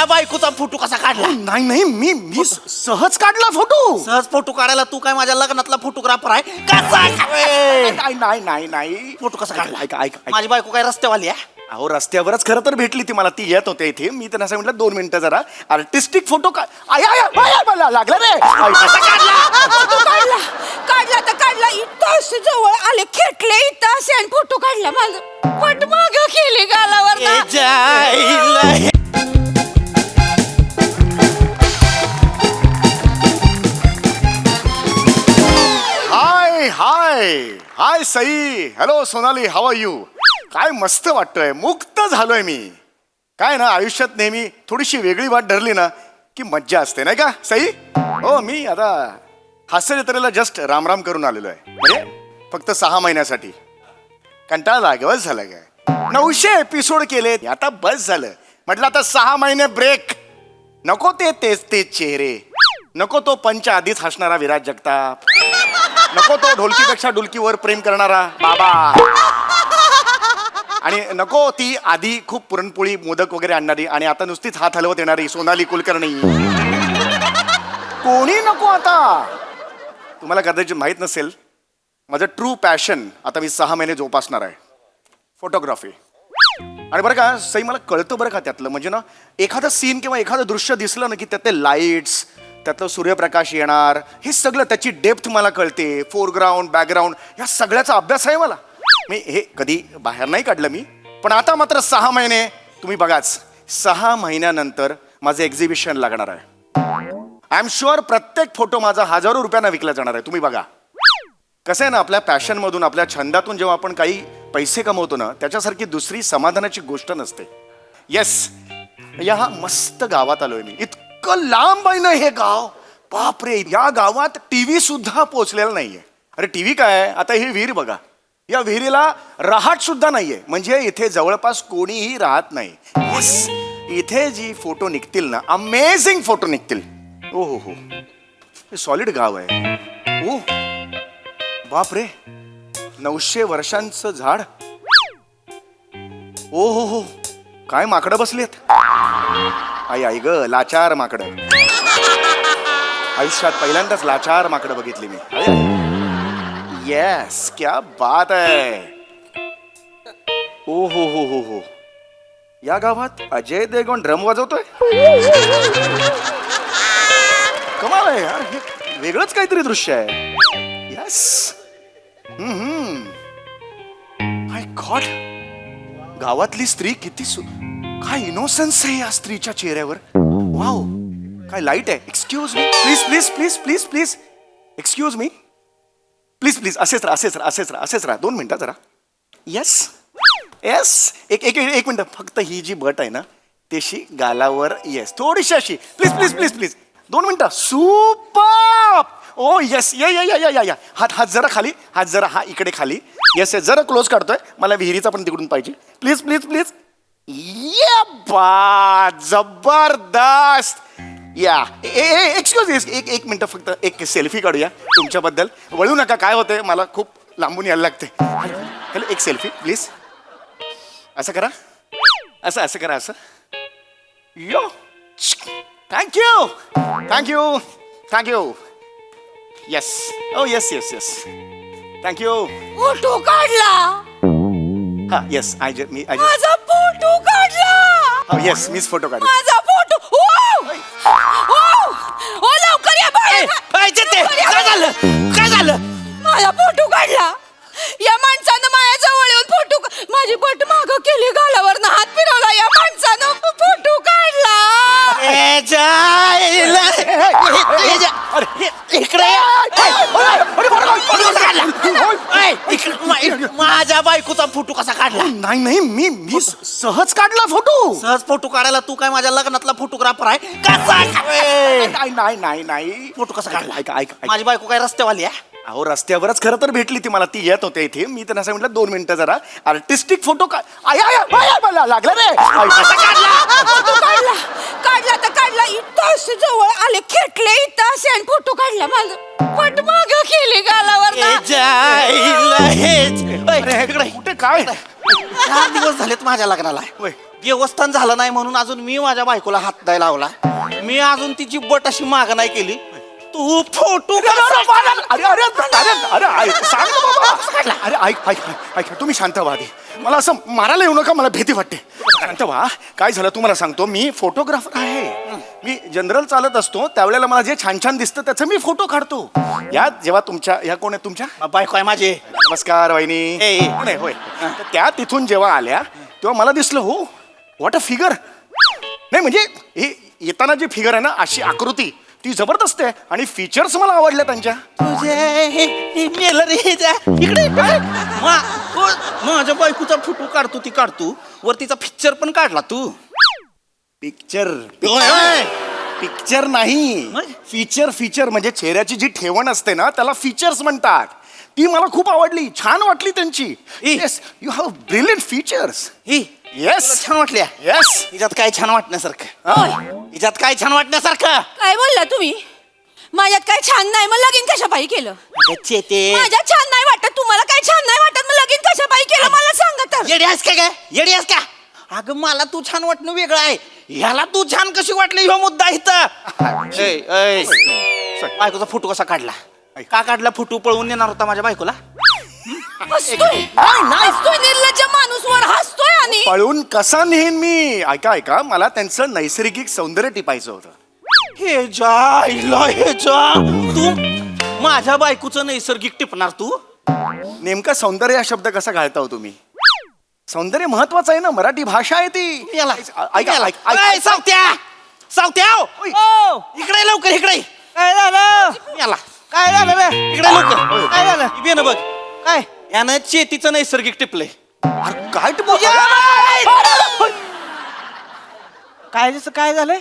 बायकोचा फोटो कसा काढला? नाही नाही मी सहज काढला फोटो. सहज फोटो काढायला तू काय माझ्या लग्नातला फोटोग्राफर आहे? कसा नाही नाही नाही नाही फोटो कसा काढला? ऐका ऐका माझी बायको काय रस्त्यावाली आहे? अहो रस्त्यावरच खरं तर भेटली ती मला. ती येत होते इथे. मी त्यांना असं म्हटलं 2 मिनिटं जरा आर्टिस्टिक फोटो मला लागला रे. कसा काढला? काढला तर काढला. इथं असे जवळ आले, खेटले इथं असे आणि फोटो काढला. माझं पट माग केली गालावर ना. Hi hi hi Sai. Hello Sonali, how are you? काय मस्त वाटतंय. मुक्त झालोय मी. काय ना आयुष्यात नेहमी थोडीशी वेगळी वाट धरली ना की मज्जा असते, नाही का सई? हो, मी आता हास्य जत्रेला जस्ट रामराम करून आलेलो आहे. म्हणजे फक्त 6 महिन्यासाठी. कंटाळा लागवच झालं काय. 900 एपिसोड केले, आता बस झालं. म्हटलं आता 6 महिने ब्रेक. नको तेच चेहरे. नको तो पंच आधीच हसणारा विराज जगताप. नको तो ढोलकीपेक्षा डुलकीवर प्रेम करणारा बाबा. आणि नको ती आधी खूप पुरणपोळी मोदक वगैरे आणणारी आणि आता नुसतीच हात हलवत येणारी सोनाली कुलकर्णी. कोणी नको आता. तुम्हाला कदाचित माहित नसेल, माझं ट्रू पॅशन आता मी 6 महिने जोपासणार आहे, फोटोग्राफी. आणि बरं का सई, मला कळतं बरं का त्यातलं. म्हणजे ना एखादं सीन किंवा एखादं दृश्य दिसलं ना की त्यातले लाईट्स, त्यातलं सूर्यप्रकाश येणार, हे सगळं त्याची डेप्थ मला कळते. फोरग्राऊंड बॅकग्राऊंड या सगळ्याचा अभ्यास आहे मला. मी हे कधी बाहेर नाही काढलं मी. पण आता मात्र 6 महिने तुम्ही बघाच. 6 महिन्यानंतर माझं एक्झिबिशन लागणार आहे. आय एम शुअर प्रत्येक फोटो माझा हजारो रुपयांना विकला जाणार आहे. तुम्ही बघा कसं आहे ना, आपल्या पॅशनमधून आपल्या छंदातून जेव्हा आपण काही पैसे कमवतो ना, त्याच्यासारखी दुसरी समाधानाची गोष्ट नसते. येस, या मस्त गावात आलोय मी. इतकं लांब आहे ना हे गाव. बापरे, या गावात टीव्ही सुद्धा पोहोचलेला नाहीये. अरे टीव्ही काय, आता ही विहीर बघा. या विहिरीला रहाट सुद्धा नाहीये. म्हणजे इथे जवळपास कोणीही राहत नाही. येस, इथे जी फोटो निघतील ना, अमेझिंग फोटो निघतील. ओ हो, हे सॉलिड गाव आहे. ओ बापरे, 900 वर्षांचं झाड. ओ हो, काय माकडं बसलेत. आई ग, लाचार माकडं. आयुष्यात पहिल्यांदाच लाचार माकडं बघितली मी. येस, क्या बात आहे. ओ हो, या गावात अजय देवगण ड्रम वाजवतोय. कमाल आहे यार, हे वेगळंच काहीतरी दृश्य आहे. येस, माय गॉड, गावातली स्त्री किती काय इनोसन्स आहे या स्त्रीच्या चेहऱ्यावर. वाव, काय लाईट आहे. Excuse me, please excuse me, please असेच राहा 2 मिनिटं जरा. येस, एक मिनिट. फक्त ही जी बट आहे ना त्याशी गालावर. येस, थोडीशी अशी. प्लीज 2 मिनिटं. सुपर. ओ येस, या हात जरा खाली. हा इकडे खाली. येस, जरा क्लोज काढतोय. मला विहिरीचा पण तिकडून पाहिजे. प्लीज. ये बा, जबरदस्त. या एक्सक्यूज, एक मिनिट फक्त एक सेल्फी काढूया तुमच्याबद्दल. वळू नका, काय होतंय मला खूप लांबून यायला लागते. हॅलो, एक सेल्फी प्लीज. असं करा, असं करा, असं. यो, थँक्यू. येस, ओ येस, थँक्यू. फोटो काढला. हा येस, माझा फोटो काढला. येस, मीच फोटो काढला. माझा फोटो. ओ लवकर या बाहेर. काय झालं? माझा फोटो काढला. या माणसानं माझ्या जवळ येऊन फोटो, माझी बट माग केली, गालावर हात फिरवला. या माणसानं फोटो काढला. माझ्या बायकोचा फोटो कसा काढला? नाही नाही मी सहज काढला फोटो. सहज फोटो काढायला तू काय माझ्या लग्नातला फोटोग्राफर आहे? कसा नाही फोटो कसा काढला? ऐका माझी बायको काय रस्त्यावाली आहे? अहो रस्त्यावरच खरं तर भेटली ती मला. ती येत होते इथे. मी त्यांना असं म्हटलं 2 मिनिटं जरा आर्टिस्टिक फोटो मला लागला रे. काढला तर काढला. इथं असे जवळ आले, खेटले इथं असे आणि फोटो काढला. माझं पट माग केली गालावर ना. तुझ्या आईला हेच. ओय, अरे इकडे. कुठे काय 4 दिवस झालेत माझ्या लग्नाला. होय. देवस्थान झालं नाही म्हणून अजून मी माझ्या बायकोला हात द्यायला लावला. मी अजून तिची बट अशी माग नाही केली. तू फोटो अरे अरे अरे अरे ऐक, सांग ना बाबा. अरे ऐक ऐक ऐक तुम्ही शांत व्हा आधी. मला असं मारायला येऊ नका, मला भीती वाटते. शांत व्हा. काय झालं तुम्हाला सांगतो, मी फोटोग्राफर आहे. मी जनरल चालत असतो त्यावेळेला मला जे छान छान दिसतं त्याचं मी फोटो काढतो. या जेव्हा तुमच्या ह्या कोण आहे तुमच्या बायको आहे माझी. नमस्कार वहिनी. ए. नाही होय. तर त्या तिथून जेव्हा आल्या तेव्हा मला दिसलं, हो व्हॉट अ फिगर. नाही म्हणजे हे येताना जी फिगर आहे ना, अशी आकृती ती जबरदस्त आहे आणि फीचर्स मला आवडल्या त्यांच्या. मेलं रे जा. इकडे माझ्या बायकोचा फोटो काढतो ती काढतो. वर तिचा पिक्चर पण काढला तू. पिक्चर ओय, ओय. पिक्चर नाही, मग? फीचर. फीचर म्हणजे चेहऱ्याची जी ठेवण असते ना त्याला फीचर्स म्हणतात. ती मला खूप आवडली, छान वाटली त्यांची. Yes, you have brilliant features. He yes तुला छान वाटल्या. येस. हिच्यात काय छान वाटण्यासारखं. होय. हिच्यात काय छान वाटण्यासारखं. काय बोलला तुम्ही? माझ्यात काय छान नाही, मग लगीन कशापायी केलं? अगं चेते, माझ्यात छान नाही वाटत, तुम्हाला काय छान नाही वाटत, मग लगीन कशापायी केलं मला सांगा तर. येडी आहेस का काय? येडी आहेस का? अगं मला तू छान वाटणं वेगळं आहे. ह्याला तू छान कशी वाटली ह्यो मुद्दा इथं. बायकोचा फोटो कसा काढला? का काढला फोटो? पळवून नेणार होता माझ्या बायकोला? हसतोय हसतोय, निर्लज्ज माणूस वर हसतोय. आणि पळून कसा नेईन मी? ऐका ऐका, मला त्यांचं नैसर्गिक सौंदर्य टिपायचं होतं. हे जा तू माझ्या बायकोचं नैसर्गिक टिपणार तू? नेमका सौंदर्य हा शब्द कसा घालता हो तुम्ही? सौंदर्य महत्वाचं आहे ना, मराठी भाषा आहे ती. याला ऐका याला. ऐका ऐ, सावत्या ओय. ओ, इकडे लवकर इकडे. काय झालं? याला काय झालं रे? इकडे लवकर. काय झालं? बेन बघ काय यानं चेतीचं नैसर्गिक टिपलंय. अरे काय टिपू? काय जसं काय झालंय?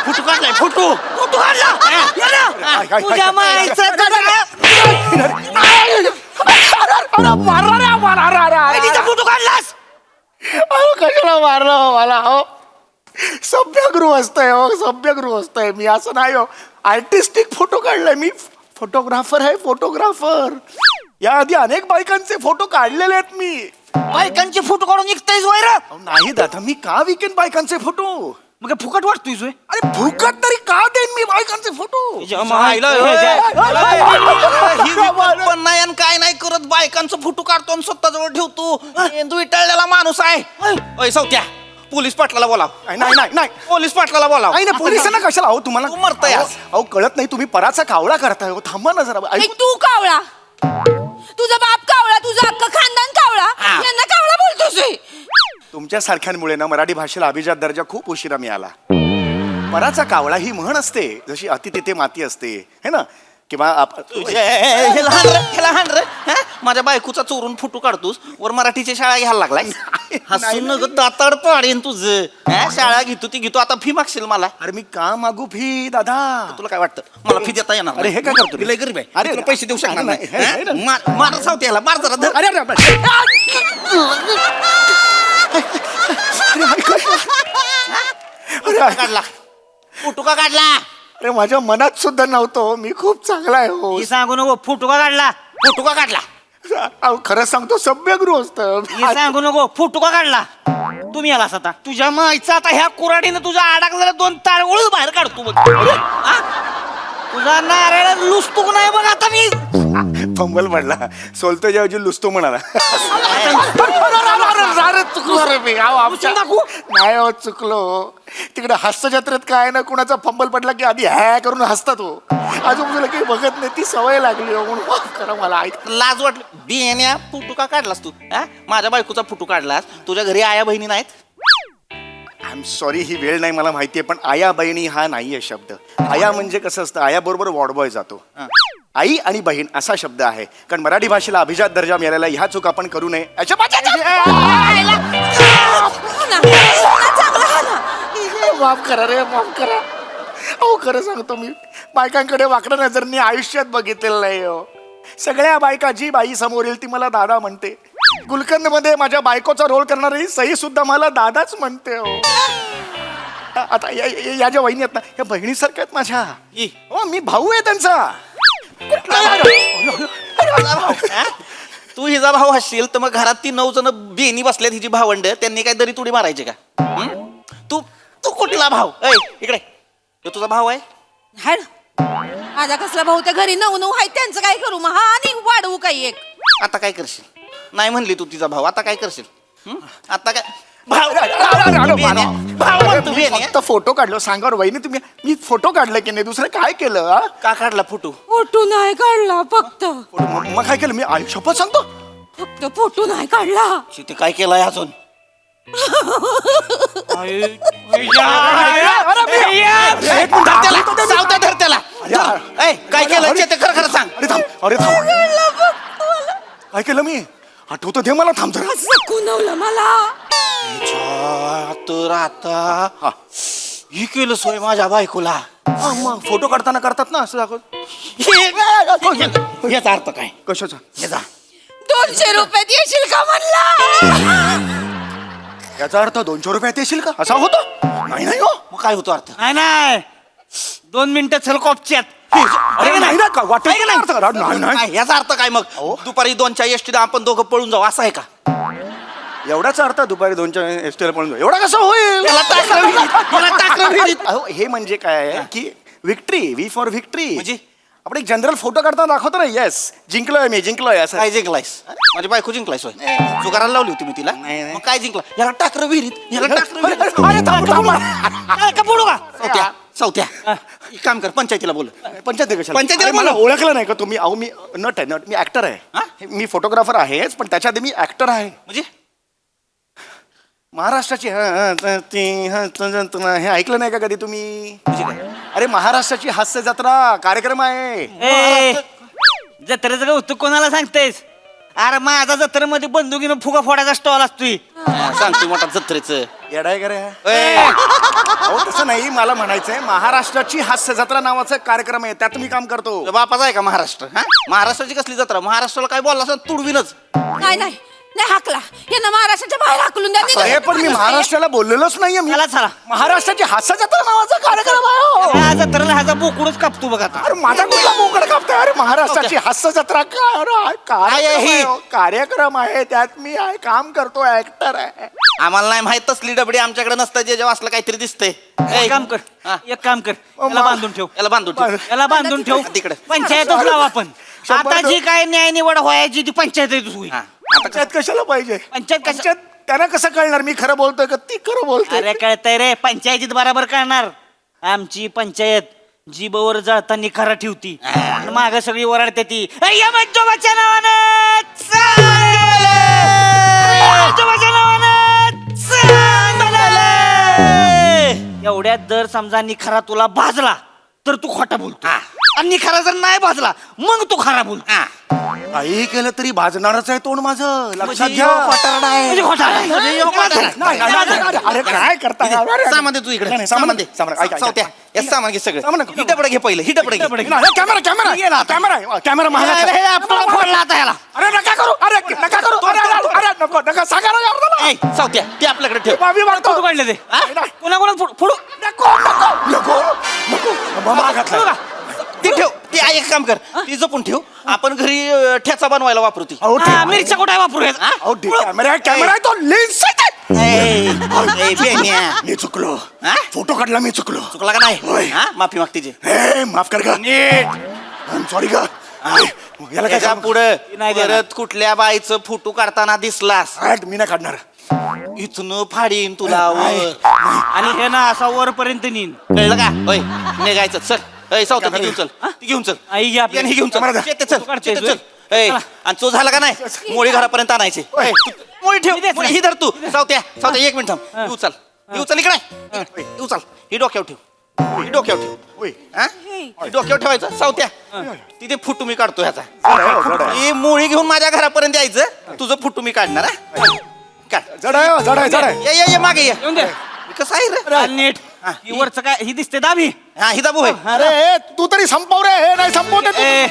फोटो काढलाय. फोटो काढला. तुझ्या माईचं फोटो काढलास. कशाला मारलं मला? हो सभ्यगृहस्थ आहे, हो सभ्यगृहस्थ आहे मी. असं नाही हो, आर्टिस्टिक फोटो काढलाय मी. फोटोग्राफर आहे, फोटोग्राफर. याआधी अनेक बायकांचे फोटो काढलेले आहेत मी. बायकांचे फोटो काढून निघतायस वैर? अहो, नाही दादा, मी का विकेन बायकांचे फोटो? मग काय फुकट वाटतोय सोय? अरे फुकट तरी का देईन मी बायकांचे फोटो? पण नाही आणि काय नाही करत, बायकांचा फोटो काढतो आणि स्वतःजवळ ठेवतो. मेंदू विटाळलेला माणूस आहे. ओय सौत्या, पोलीस पाटलाला बोलाव. नाही नाही नाही पोलीस पाटलाला बोलाव. नाही नाही, पोलिसांना कशाला? अहो तुम्हाला तू मरताय आज. अहो कळत नाही, तुम्ही पराचा कावळा करताय. हो थांबा ना जरा. हे तू कावळा, तुझा बाप कावळा, तुझं अख्खं खानदान कावळा, हा. यांना कावळा बोलतोस हे? तुमच्या सारख्यांमुळे ना मराठी भाषेला अभिजात दर्जा खूप उशिरा मिळाला. पराचा कावळा ही म्हण असते, जशी अति तिथे माती असते है ना, किंवा माझ्या बायकोचा चोरून फोटो काढतोस, वर मराठीची शाळा घ्यायला लागलाय. हसून न ग दाताड पाडेन तुझं. शाळा घेतो ती घेतो, आता फी मागशील मला. अरे मी का मागू फी दादा? तुला काय वाटतं मला फी देता येणार? अरे हे काय करतो? मी लय गरीब आहे. अरे तुला पैसे देऊ शकणार नाही, नाही. हे ना. मार सावते याला, मार जरा धर. अरे अरे अरे काढला फोटो का काढला? अरे माझ्या मनात सुद्धा नव्हतं. मी खूप चांगला आहे हो. हे सांगू नको. फोटो का काढला? फोटो का काढला? अहो खरं सांगतो, सभ्यगृहस्थ. हे सांगू नको. फोटो का काढला? तुम्ही आलास आता. तुझ्या माईचा आता ह्या कुराडीनं तुझा अडकलेला 2 तारवळ बाहेर काढतो बघ. हा? तुझा नारळ लुसतो नाही बघ आता मी. फंबल पडला. सोलतो जेव्हा लुसतो म्हणाला. चुकलो रे मी. नाही हो चुकलो. तिकडे हास्य जत्रेत काय ना, कुणाचा फंबल पडला की आधी हॅ करून हसतात हो. आजूबाजूला काही बघत नाही, ती सवय लागली हो. म्हणून माफ करा मला. ऐक लाज वाटली. बियाण्या फोटो का काढलास तू? हा? माझ्या बायकोचा फोटो काढलास. तुझ्या घरी आया बहिणी नाहीत? आय एम सॉरी, ही वेळ नाही मला माहितीये, पण आया बहिणी हा नाहीये शब्द. आया म्हणजे कसं असतं, आया बरोबर वॉर्डबॉय जातो. आई आणि बहीण असा शब्द आहे. कारण मराठी भाषेला अभिजात दर्जा मिळालेला, ह्या चूक आपण करू नये. माफ करा रे, माफ करा. अहो खरं सांगतो, मी बायकांकडे वाकड्या नजरनी आयुष्यात बघितलेलं नाही हो. सगळ्या बायका जी बाई समोर येईल ती मला दादा म्हणते. गुलकंद मध्ये माझ्या बायकोचा रोल करणारी सई सुद्धा मला दादाच म्हणते हो. आता या ज्या वहिनी आहेत ना, या बहिणीसारख्या आहेत माझ्या. हो मी भाऊ आहे त्यांचा. हिचा भाऊ, हा? तू हिचा भाऊ असशील तर मग घरात ती 9 जण बेनी बसल्यात हिची भावंड, त्यांनी काय दरी तुडी मारायची का? हं? तू तू कुठला भाऊ? ऐ इकडे, तो तुझा भाऊ आहे? हाय ना. माझा कसला भाऊ त्या घरी 9 आहे, त्यांचं काय करू मग? हा आणि वाढवू काही एक. आता काय करशील? नाही म्हणली तू तिचा भाऊ, आता काय करशील? हं? आता काय भाऊ म्हणतो मी बेने? फक्त फोटो काढलो. सांगा बरं वहिनी, तुम्ही मी फोटो काढला की नाही? दुसरं काय केलं हा? का काढला फोटो? फोटो नाही काढला फक्त. फोटो मग काय केलं मी? आई शपथ सांगतो. फक्त फोटो नाही काढला. ते काय केलंय अजून? सावता धर त्याला. ऐ, काय केलं ते खरं खरं सांग. अरे थांब, अरे थांब. काढला फक्त मला. काय केलं मी? आठवतं दे मला. थांब जरा. असं खुणवलं मला. तर आता ही केलं सोय माझ्या बायकोला. हा, मग फोटो काढताना करतात ना असं दाखवत. याचा अर्थ काय? कशाचा? याचा 200 रुपयात येशील का म्हणला? याचा अर्थ 200 रुपयात येशील का असा होतो? नाही नाही हो. मग काय होतो अर्थ? नाही 2 मिनिटं चल कॉपच्यात. अरे नाही ना, वाटत आहे का नाही? अर्थ करा. नाही नाही काय, याचा अर्थ काय? मग दुपारी 2च्या एसटीला आपण दोघं पळून जाऊ असं आहे का? एवढाच अर्थ दुपारी 2च्या एसटीला पळून जाऊ. एवढा कसं होईल? याला टाकलं विहिरीत, याला टाकलं विहिरीत. अहो हे म्हणजे काय आहे की विक्ट्री, वी फॉर विक्ट्री. म्हणजे? आपण एक जनरल फोटो काढताना दाखवतो ना, येस जिंकलोय मी, जिंकलोय असं. काय जिंकलायस? माझी बायको जिंकलायस होय? जुगाराला लावली होती मी तिला. मग काय जिंकला? याला टाकलं विहिरीत, याला टाकलं विहिरीत. अरे थांब, थांब. का पडू का? चौथ्या एक काम कर, पंचायतीला बोल. पंचायती कशाला? पंचायतीला अरे, मला बोलव. ओळखलं नाही का तुम्ही? अहो मी नट आहे, नट. मी ऍक्टर हा? आहे. मी फोटोग्राफर आहेच, पण त्याच्या आधी मी ऍक्टर आहे. म्हणजे महाराष्ट्राची हे ऐकलं नाही का कधी तुम्ही? अरे महाराष्ट्राची हास्य जत्रा कार्यक्रम आहे. ए, जत्रेचं काय होतं कोणाला सांगतेस? अरे माझा जत्रेमध्ये बंदुकीनं फुगा फोडायचा स्टॉल असतोय. सांगतो मोठा जत्रेचं. येडाय का रे? ए, अहो तसं नाही, मला म्हणायचंय महाराष्ट्राची हास्य जत्रा नावाचा कार्यक्रम आहे, त्यात मी काम करतो. तुझ्या बापाचा आहे का महाराष्ट्र? हा, महाराष्ट्राची कसली जत्रा? महाराष्ट्राला काय बोलला असं तुडवीनच. नाही नाही नाही हाकला. यांना महाराष्ट्राच्या बाहेर हाकलून द्या. निघा. अरे पण मी महाराष्ट्राला बोललेलोच नाहीये. मी चला चला. महाराष्ट्राची हास्य जत्रा नावाचा कार्यक्रम आहे हो. या जत्रेला ह्याचा बोकडच कापतो बघ आता. अरे माझा कुठला मोकळ कापतोय? अरे महाराष्ट्राची हास्य जत्रा काय आहे ही? कार्यक्रम आहे, त्यात मी आहे, काम करतो, ऍक्टर आहे. आम्हाला नाही माहित तसली डबडी आमच्याकडे नसतं जे जेव्हा असलं काहीतरी दिसतंय. एक काम कर, हा. एक काम कर, याला बांधून ठेव, याला बांधून ठेव. याला बांधून ठेव. तिकडे. पंचायतच लाव आपण. आता जी काय न्याय निवड व्हायची ती पंचायतच होईल. हा. पंचायत कशाला पाहिजे? पंचायत त्यांना कसं कळणार मी खरं बोलतोय का ती खरं बोलतोय? अरे कळतंय रे, पंचायतीत बराबर करणार. आमची पंचायत जीबवर जळताना खरा ठेवती, माग सगळी ओरडते ती यमजोबाच्या नावानं चांगलं! यमजोबाच्या नावानं चांगलं! एवढ्यात जर समजा निखरा तुला भाजला तर तू खोटा बोलतो, आणि निखरा जर नाही भाजला मग तू खरा बोलतो. काही केलं तरी भाजणारच आहे तोंड माझं, लक्षात म्हणजे घ्या. यो खोटारडा आहे. म्हणजे खोटा आहे. म्हणजे यो खोटारडा आहे. नाही, नाही, नाही, नाही, अरे काय करता? अरे, सामान दे तू इकडे. नाही, नाही, सामान दे. सामान, ऐक, ऐक, चौथ्या, ऐक. हे सामान घे सगळं. सामान नको. ही डबडं घे पहिलं, ही डबडं घे. नाही, कॅमेरा कॅमेरा कॅमेरा कॅमेरा महागाचा आहे. आपला फोडला आता ह्याला. अरे नका करू, अरे नका करू, अरे अरे, अरे नको नका सांगा ना यार मला. ऐ, चौथ्या ते आपल्याकडे ठेव. माफी मागतो. तू काढले ते हा? कोणा कोणा फोडू नको नको नको नको महागातला. ती ठेव. ती एक काम कर, ती जपून ठेव. आपण घरी ठेचा बनवायला वापरू ती. अहो ठीक. मिरच्या कुठे वापरू अहो ठीक, कॅमेरा आहे तो लेन्स आहे. ए, बेन्या. मी चुकलो, हा? फोटो काढला मी चुकलो. चुकला का नाही? होय. हा? माफी माग तिची. हे माफ कर का? नीट सॉरी का? याला काय त्याच्या काम? पुढं नाही देणार. परत कुठल्या बाईचं फोटो काढताना दिसलास हट, मी नाही काढणार. इथून फाडीन तुला. नाही. आणि हे ना असा वरपर्यंत नेईन. कळलं का? होय, निघायचं. चल. ऐ, सावत्या, ती घेऊन चल. ती घेऊन चल. आई घे आपली. याने घेऊन चल. कॅमेरा शेते चल. तू काढतेस, शेते चल. ऐ, आणि तो झाला का नाही, मोळी घरापर्यंत आणायची. ऐ, मोळी ठेव. मोळी ही धर तू. सावत्या, एक मिनिट थांब. ही उचल. ही उचल इकडे. ही उचल. ही डोक्यावर ठेव. ही डोक्यावर ठेव. होय. हा? ही डोक्यावर ठेवायचं. सावत्या, तिथे फुटू मी काढतो ह्याचा. जड आहे, ही मोळी घेऊन माझ्या घरापर्यंत यायचं. तुझं फुटू मी काढणार. हा? काढ. जड आहे, जड आहे, जड आहे. ये मागे ये. येऊन दे. कसं आहे रे? आणि नीट ही वरचं काय ही दिसते दाबी. हा, ही दाबू आहे. अरे तू तरी संपव रे, हे नाही संपवते तू. ए